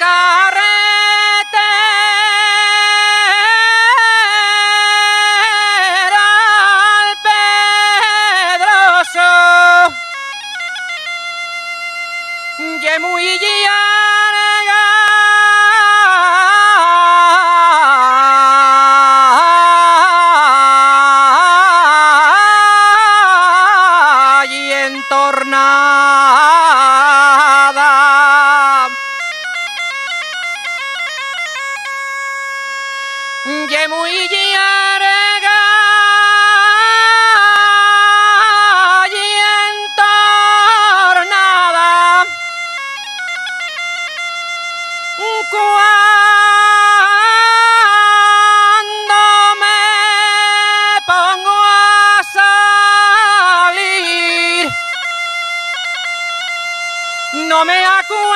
carretera al Pedroso ye muy llarga y entornada ye muy llarga y entornada. Cuando me pongo a salir, no me acuerdo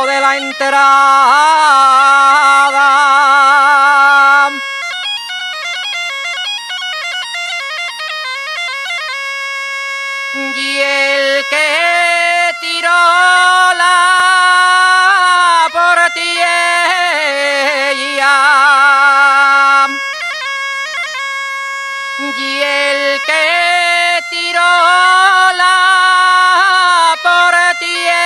de la entrada. Y el que tiró la portilla, y el que tiró la portilla,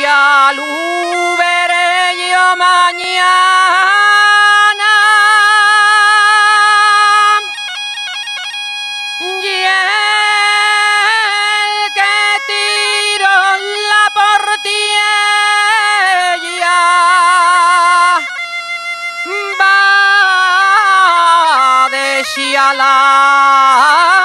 ya lo veré yo mañana. Y el que tiró la portilla va de Xialá.